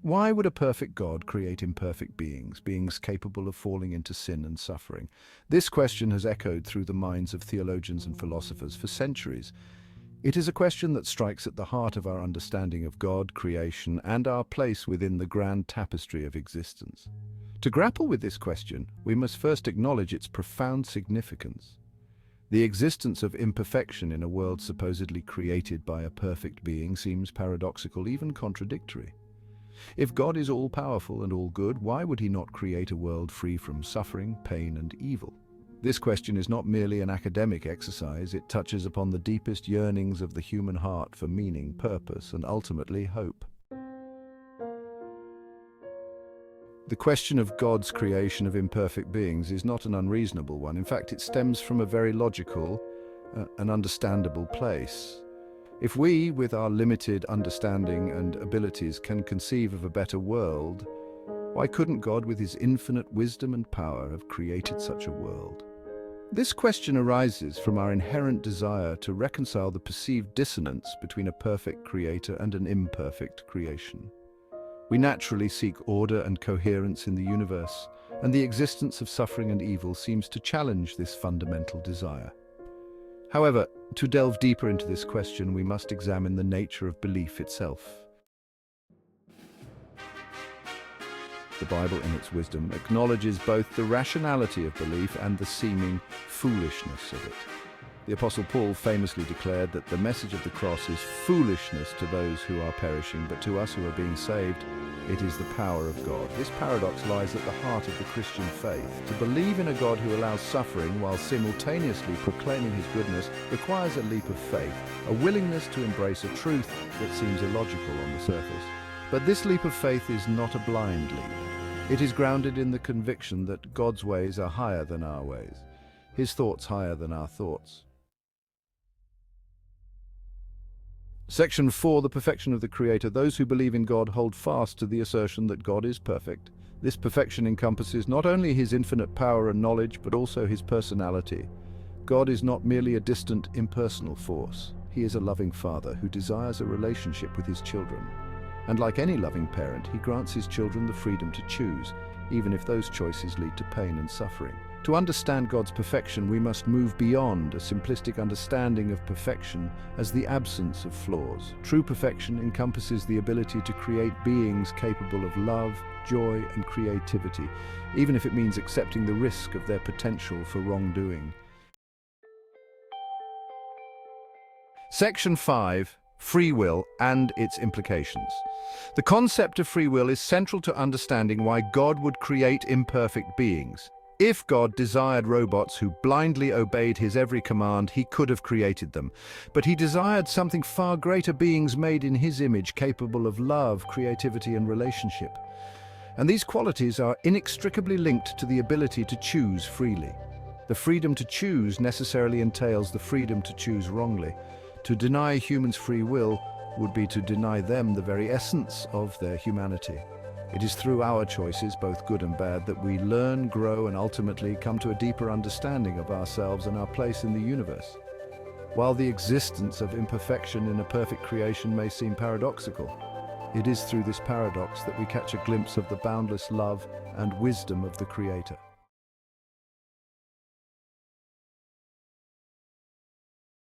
Why would a perfect God create imperfect beings, beings capable of falling into sin and suffering? This question has echoed through the minds of theologians and philosophers for centuries. It is a question that strikes at the heart of our understanding of God, creation, and our place within the grand tapestry of existence. To grapple with this question, we must first acknowledge its profound significance. The existence of imperfection in a world supposedly created by a perfect being seems paradoxical, even contradictory. If God is all-powerful and all-good, why would he not create a world free from suffering, pain, and evil? This question is not merely an academic exercise, it touches upon the deepest yearnings of the human heart for meaning, purpose, and ultimately hope. The question of God's creation of imperfect beings is not an unreasonable one. In fact, it stems from a very logical and understandable place. If we, with our limited understanding and abilities, can conceive of a better world, why couldn't God, with his infinite wisdom and power, have created such a world? This question arises from our inherent desire to reconcile the perceived dissonance between a perfect creator and an imperfect creation. We naturally seek order and coherence in the universe, and the existence of suffering and evil seems to challenge this fundamental desire. However, to delve deeper into this question, we must examine the nature of belief itself. The Bible, in its wisdom, acknowledges both the rationality of belief and the seeming foolishness of it. The Apostle Paul famously declared that the message of the cross is foolishness to those who are perishing, but to us who are being saved, it is the power of God. This paradox lies at the heart of the Christian faith. To believe in a God who allows suffering while simultaneously proclaiming his goodness requires a leap of faith, a willingness to embrace a truth that seems illogical on the surface. But this leap of faith is not a blind leap. It is grounded in the conviction that God's ways are higher than our ways, his thoughts higher than our thoughts. Section 4, the perfection of the Creator. Those who believe in God hold fast to the assertion that God is perfect. This perfection encompasses not only his infinite power and knowledge, but also his personality. God is not merely a distant, impersonal force. He is a loving Father who desires a relationship with his children. And like any loving parent, he grants his children the freedom to choose, even if those choices lead to pain and suffering. To understand God's perfection, we must move beyond a simplistic understanding of perfection as the absence of flaws. True perfection encompasses the ability to create beings capable of love, joy, and creativity, even if it means accepting the risk of their potential for wrongdoing. Section 5. Free will and its implications. The concept of free will is central to understanding why God would create imperfect beings. If God desired robots who blindly obeyed his every command, he could have created them. But he desired something far greater, beings made in his image, capable of love, creativity, and relationship. And these qualities are inextricably linked to the ability to choose freely. The freedom to choose necessarily entails the freedom to choose wrongly. To deny humans free will would be to deny them the very essence of their humanity. It is through our choices, both good and bad, that we learn, grow, and ultimately come to a deeper understanding of ourselves and our place in the universe. While the existence of imperfection in a perfect creation may seem paradoxical, it is through this paradox that we catch a glimpse of the boundless love and wisdom of the Creator.